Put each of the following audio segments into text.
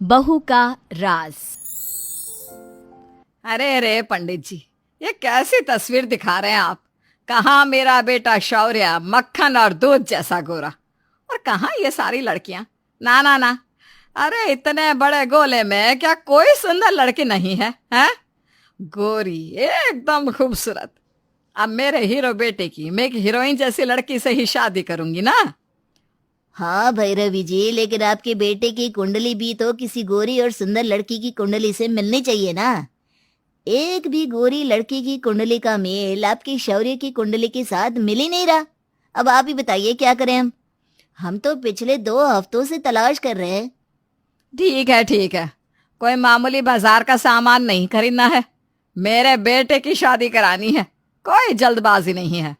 बहू का राज। अरे अरे पंडित जी, ये कैसी तस्वीर दिखा रहे हैं आप। कहाँ मेरा बेटा शौर्य मक्खन और दूध जैसा गोरा, और कहाँ ये सारी लड़कियां। ना ना ना, अरे इतने बड़े गोले में क्या कोई सुंदर लड़की नहीं है, हैं? गोरी एकदम खूबसूरत। अब मेरे हीरो बेटे की मैं एक हीरोइन जैसी लड़की से ही शादी करूंगी ना। हाँ भैरवी जी, लेकिन आपके बेटे की कुंडली भी तो किसी गोरी और सुंदर लड़की की कुंडली से मिलनी चाहिए ना। एक भी गोरी लड़की की कुंडली का मेल आपके शौर्य की कुंडली के साथ मिल ही नहीं रहा। अब आप ही बताइए क्या करें हम तो पिछले 2 हफ्तों से तलाश कर रहे हैं। ठीक है, कोई मामूली बाजार का सामान नहीं खरीदना है, मेरे बेटे की शादी करानी है। कोई जल्दबाजी नहीं है,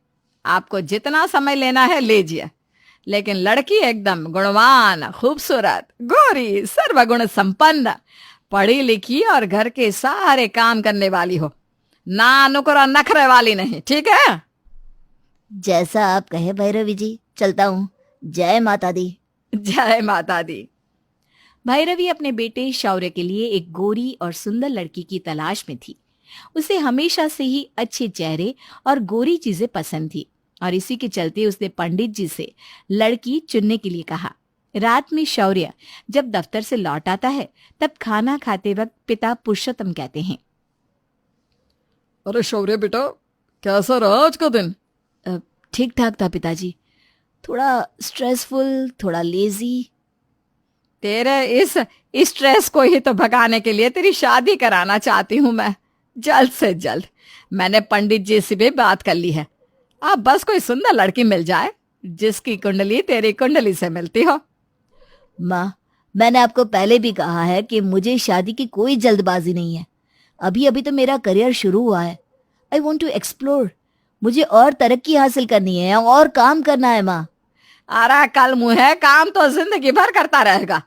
आपको जितना समय लेना है लीजिए, लेकिन लड़की एकदम गुणवान, खूबसूरत, गोरी, सर्वगुण संपन्न, पढ़ी लिखी और घर के सारे काम करने वाली हो, ना नुकर और नखरे वाली नहीं, ठीक है? जैसा आप कहे भैरवी जी, चलता हूँ। जय माता दी। जय माता दी। भैरवी अपने बेटे शौर्य के लिए एक गोरी और सुंदर लड़की की तलाश में थी। उसे हमेशा से ही अच्छे चेहरे और गोरी चीजें पसंद थी, और इसी के चलते उसने पंडित जी से लड़की चुनने के लिए कहा। रात में शौर्य जब दफ्तर से लौट आता है, तब खाना खाते वक्त पिता पुरुषोत्तम कहते हैं, अरे शौर्य बेटा, कैसा रहा आज का दिन? ठीक ठाक था पिताजी, थोड़ा स्ट्रेसफुल, थोड़ा लेजी। तेरे इस स्ट्रेस को ही तो भगाने के लिए तेरी शादी कराना चाहती हूँ मैं, जल्द से जल्द। मैंने पंडित जी से भी बात कर ली है। अब बस कोई सुंदर लड़की मिल जाए जिसकी कुंडली तेरी कुंडली से मिलती हो। माँ, मैंने आपको पहले भी कहा है कि मुझे शादी की कोई जल्दबाजी नहीं है। अभी अभी तो मेरा करियर शुरू हुआ है। I want to explore. मुझे और तरक्की हासिल करनी है और काम करना है माँ। अरे कल मुँह है, काम तो जिंदगी भर करता रहेगा,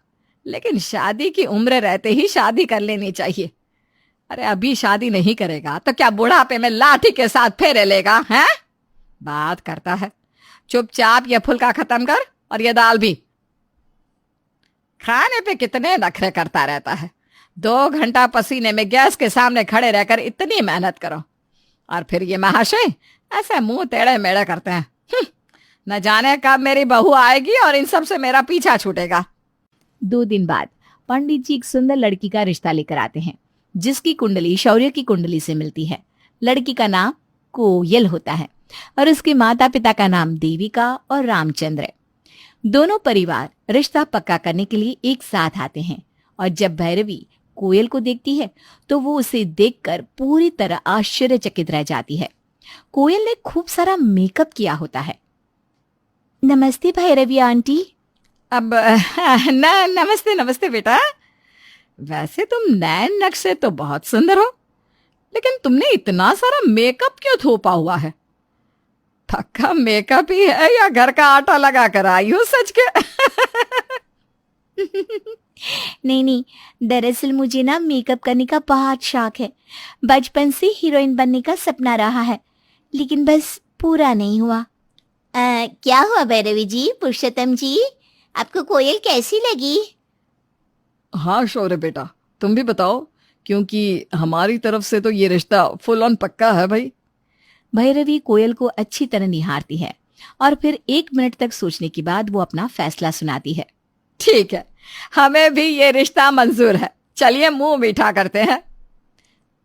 लेकिन शादी की उम्र रहते ही शादी कर लेनी चाहिए। अरे अभी शादी नहीं करेगा तो क्या बुढ़ापे में लाठी के साथ फेरे लेगा, हैं? बात करता है। चुपचाप ये फुल्का खत्म कर, और ये दाल भी। खाने पे कितने नखरे करता रहता है। 2 घंटा पसीने में गैस के सामने खड़े रहकर इतनी मेहनत करो, और फिर ये महाशय ऐसे मुंह टेढ़े मेढ़े करते हैं। न जाने कब मेरी बहू आएगी और इन सब से मेरा पीछा छूटेगा। 2 दिन बाद पंडित जी एक सुंदर लड़की का रिश्ता लेकर आते हैं, जिसकी कुंडली शौर्य की कुंडली से मिलती है। लड़की का नाम कोयल होता है और उसके माता पिता का नाम देविका और रामचंद्र। दोनों परिवार रिश्ता पक्का करने के लिए एक साथ आते हैं, और जब भैरवी कोयल को देखती है तो वो उसे देखकर पूरी तरह आश्चर्यचकित रह जाती है। कोयल ने खूब सारा मेकअप किया होता है। नमस्ते भैरवी आंटी। अब नमस्ते नमस्ते बेटा। वैसे तुम नैन नक्शे तो बहुत सुंदर हो, लेकिन तुमने इतना सारा मेकअप क्यों थोपा हुआ है? पक्का मेकअप ही है या घर का आटा लगा कर आई हो सच के? नहीं, दरअसल मुझे ना मेकअप करने का बहुत शौक है। बचपन से हीरोइन बनने का सपना रहा है, लेकिन बस पूरा नहीं हुआ। क्या हुआ भैरवी जी, पुरुषोत्तम जी, आपको कोयल कैसी लगी? हाँ शौर्य बेटा, तुम भी बताओ, क्योंकि हमारी तरफ से तो ये रिश्ता फुल ऑन पक्का है भाई। भैरवी कोयल को अच्छी तरह निहारती है, और फिर 1 मिनट तक सोचने के बाद वो अपना फैसला सुनाती है। ठीक है, हमें भी ये रिश्ता मंजूर है। चलिए मुंह मीठा करते हैं।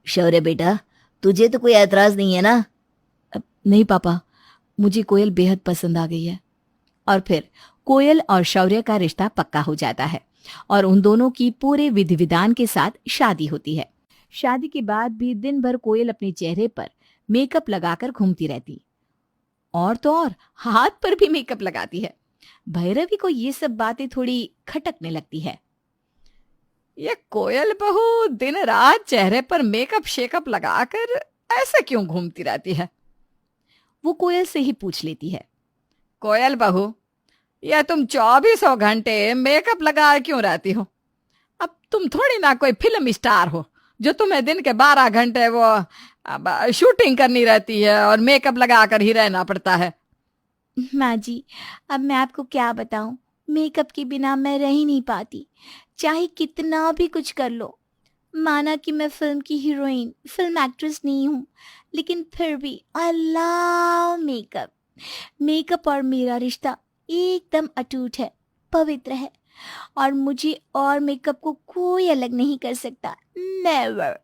शौर्य बेटा, तुझे तो कोई एतराज नहीं है ना? नहीं पापा, मुझे कोयल बेहद पसंद आ गई है। और फिर कोयल और शौर्य का रिश्ता पक्का हो जाता है, और उन दोनों की पूरे विधि विधान के साथ शादी होती है। शादी के बाद भी दिन भर कोयल अपने चेहरे पर मेकअप लगाकर घूमती रहती, और तो और हाथ पर भी मेकअप लगाती है। भैरवी को ये सब बातें थोड़ी खटकने लगती है। ये कोयल बहू दिन रात चेहरे पर मेकअप शेकअप लगाकर ऐसे क्यों घूमती रहती है? वो कोयल से ही पूछ लेती है। कोयल बहू, ये तुम 24 घंटे मेकअप लगाए क्यों रहती हो? अब तुम थोड़ी ना कोई फिल्म स्टार हो जो तुम्हें दिन के 12 घंटे वो शूटिंग करनी रहती है और मेकअप लगा कर ही रहना पड़ता है। माँ जी, अब मैं आपको क्या बताऊं, मेकअप के बिना मैं रह ही नहीं पाती। चाहे कितना भी कुछ कर लो। माना कि मैं फिल्म की हीरोइन, फिल्म एक्ट्रेस नहीं हूँ, लेकिन फिर भी आई लव मेकअप। मेकअप और मेरा रिश्ता एकदम अटूट है, पवित्र है, और मुझे और मेकअप को कोई अलग नहीं कर सकता। नेवर।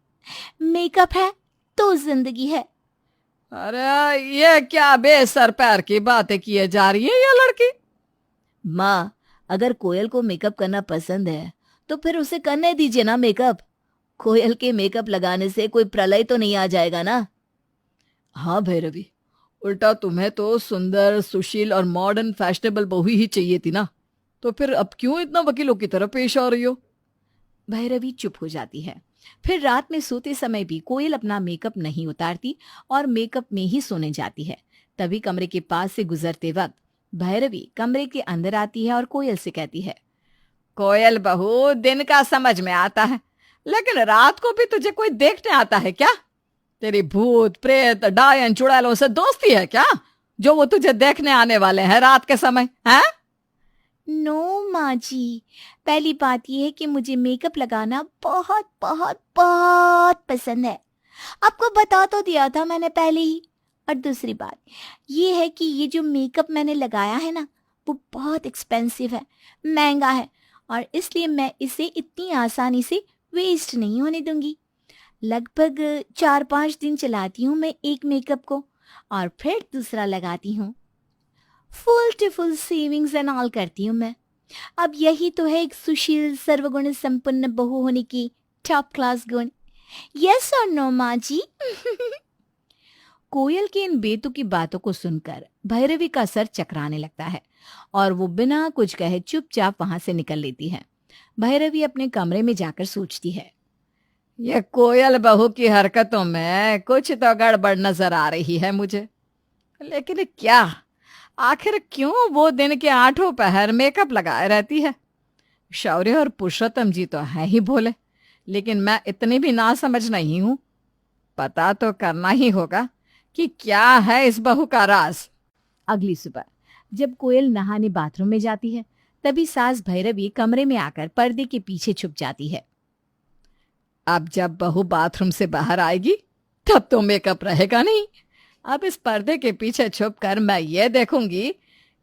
मेकअप है तो जिंदगी है। अरे ये क्या बेसर पैर की बातें किए जा रही है ये लड़की। माँ, अगर कोयल को मेकअप करना पसंद है तो फिर उसे करने दीजिए ना मेकअप। कोयल के मेकअप लगाने से कोई प्रलय तो नहीं आ जाएगा ना। हाँ भैरवी, उल्टा तुम्हें तो सुंदर, सुशील और मॉडर्न फैशनेबल बहू ही चाहिए थी ना, तो फिर अब क्यों इतना वकीलों की तरह पेश आ रही हो। भैरवी चुप हो जाती है। फिर रात में सोते समय भी कोयल अपना मेकअप नहीं उतारती और मेकअप में ही सोने जाती है। तभी कमरे के पास से गुजरते वक्त भैरवी कमरे के अंदर आती है और कोयल से कहती है, कोयल बहू, दिन का समझ में आता है, लेकिन रात को भी तुझे कोई देखने आता है क्या? तेरी भूत प्रेत डायन चुड़ैलों से दोस्ती है क्या, जो वो तुझे देखने आने वाले हैं रात के समय? हैं? नो माँ जी, पहली बात यह है कि मुझे मेकअप लगाना बहुत बहुत बहुत पसंद है। आपको बता तो दिया था मैंने पहले ही। और दूसरी बात ये है कि ये जो मेकअप मैंने लगाया है ना, वो बहुत एक्सपेंसिव है, महंगा है, और इसलिए मैं इसे इतनी आसानी से वेस्ट नहीं होने दूंगी। लगभग 4-5 दिन चलाती हूँ मैं एक मेकअप को, और फिर दूसरा लगाती हूँ। Full to full savings and all करती हूँ मैं। अब यही तो है एक सुशील सर्वगुण संपन्न बहू होने की टॉप क्लास गुण। यस और नो माँ जी? कोयल की इन बेतुकी बातों को सुनकर भैरवी का सर चकराने लगता है और वो बिना कुछ कहे चुपचाप वहां से निकल लेती है। भैरवी अपने कमरे में जाकर सोचती है, ये कोयल बहू की हरकतों में कुछ तो गड़बड़ नजर आ रही है मुझे। लेकिन क्या, आखिर क्यों वो दिन के 8 पहर मेकअप लगाए रहती है? शौर्य और पुरुषोत्तम जी तो है ही भोले, लेकिन मैं इतनी भी ना समझ नहीं हूं। पता तो करना ही होगा कि क्या है इस बहू का राज। अगली सुबह जब कोयल नहाने बाथरूम में जाती है, तभी सास भैरवी कमरे में आकर पर्दे के पीछे छुप जाती है। अब जब बहू बाथरूम से बाहर आएगी तब तो मेकअप रहेगा नहीं। अब इस पर्दे के पीछे छुपकर मैं ये देखूंगी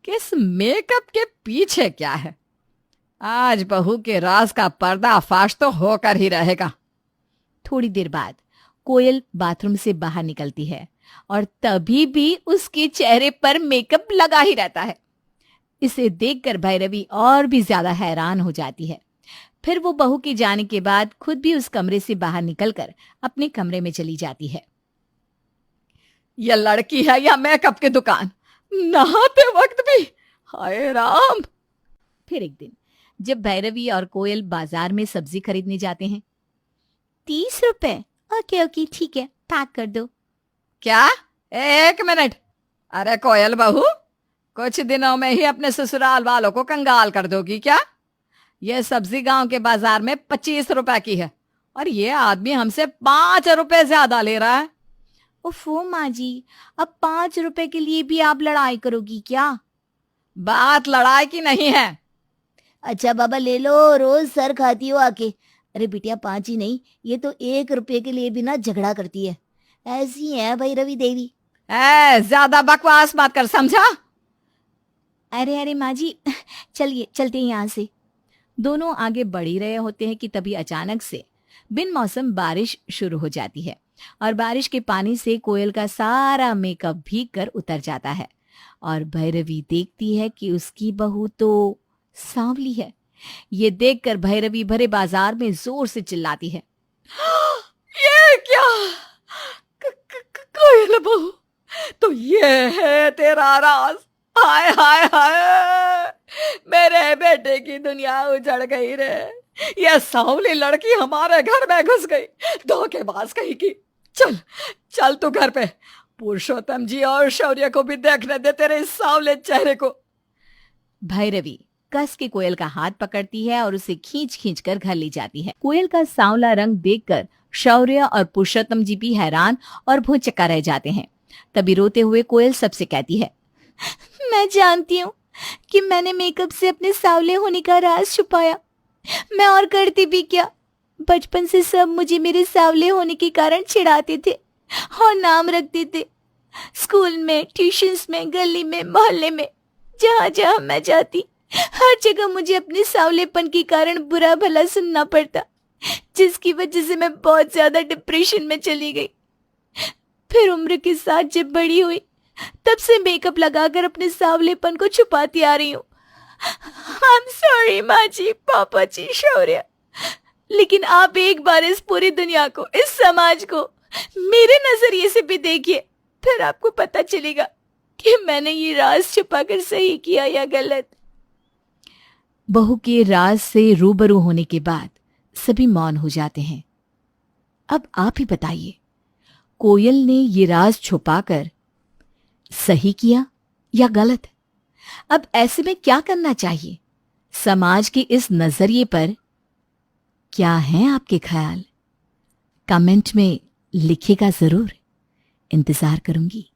कि इस मेकअप के पीछे क्या है। आज बहू के राज का पर्दाफाश तो होकर ही रहेगा। थोड़ी देर बाद कोयल बाथरूम से बाहर निकलती है और तभी भी उसके चेहरे पर मेकअप लगा ही रहता है। इसे देखकर भैरवी और भी ज्यादा हैरान हो जाती है। फिर वो बहू के जाने के बाद खुद भी उस कमरे से बाहर निकलकर अपने कमरे में चली जाती है। यह लड़की है या मेकअप की दुकान, नहाते वक्त भी, हाय राम। फिर एक दिन जब भैरवी और कोयल बाजार में सब्जी खरीदने जाते हैं। 30 रुपए? ओके ओके ठीक है, पैक कर दो। क्या? 1 मिनट। अरे कोयल बहू, कुछ दिनों में ही अपने ससुराल वालों को कंगाल कर दोगी क्या? यह सब्जी गांव के बाजार में 25 रुपए की है और ये आदमी हमसे 5 रुपए ज्यादा ले रहा है। ओफो माँ जी, अब 5 रुपए के लिए भी आप लड़ाई करोगी क्या? बात लड़ाई की नहीं है। अच्छा बाबा ले लो, रोज सर खाती हो आके। अरे बिटिया 5 ही नहीं, ये तो 1 रुपये के लिए भी ना झगड़ा करती है। ऐसी है भैरवी देवी। ज्यादा बकवास मत कर, समझा? अरे अरे माँ जी, चलिए चलते हैं यहाँ से। दोनों आगे बढ़ ही रहे होते हैं कि तभी अचानक से बिन मौसम बारिश शुरू हो जाती है और बारिश के पानी से कोयल का सारा मेकअप भीग कर उतर जाता है और भैरवी देखती है कि उसकी बहू तो सांवली है। ये देखकर भैरवी भरे बाजार में जोर से चिल्लाती है, ये क्या? कोयल बहू, तो ये है तेरा राज? हाय हाय हाय, मेरे बेटे की दुनिया उजड़ गई रे। ये सांवली लड़की हमारे घर में घुस गई, धोखेबाज कहीं की। चल चल तू घर पे, पुरुषोत्तम जी और शौर्य को भी देखने दे तेरे इस सांवले चेहरे को। भैरवी कस के कोयल का हाथ पकड़ती है और उसे खींच खींच कर घर ले जाती है। कोयल का सांवला रंग देखकर शौर्य और पुरुषोत्तम जी भी हैरान और भौचक्का रह जाते हैं। तभी रोते हुए कोयल सबसे कहती है, मैं जानती हूँ कि मैंने मेकअप से अपने सांवले होने का राज छुपाया, मैं और करती भी क्या। बचपन से सब मुझे मेरे सांवले होने के कारण चिढ़ाते थे और नाम रखते थे। स्कूल में, ट्यूशंस में, गली में, मोहल्ले में, जहाँ जहाँ मैं जाती हर जगह मुझे अपने सांवलेपन के कारण बुरा भला सुनना पड़ता, जिसकी वजह से मैं बहुत ज्यादा डिप्रेशन में चली गई। फिर उम्र के साथ जब बड़ी हुई तब से मेकअप लगाकर अपने सांवलेपन को छुपाती आ रही हूँ। आई एम सॉरी माँ जी, पापा जी, शौर्य, लेकिन आप एक बार इस पूरी दुनिया को, इस समाज को मेरे नजरिए से भी देखिए, फिर आपको पता चलेगा कि मैंने ये राज छुपाकर सही किया या गलत। बहू के राज से रूबरू होने के बाद सभी मौन हो जाते हैं। अब आप ही बताइए, कोयल ने ये राज छुपाकर सही किया या गलत? अब ऐसे में क्या करना चाहिए? समाज के इस नजरिए पर क्या हैं आपके ख्याल? कमेंट में लिखिएगा जरूर, इंतजार करूंगी।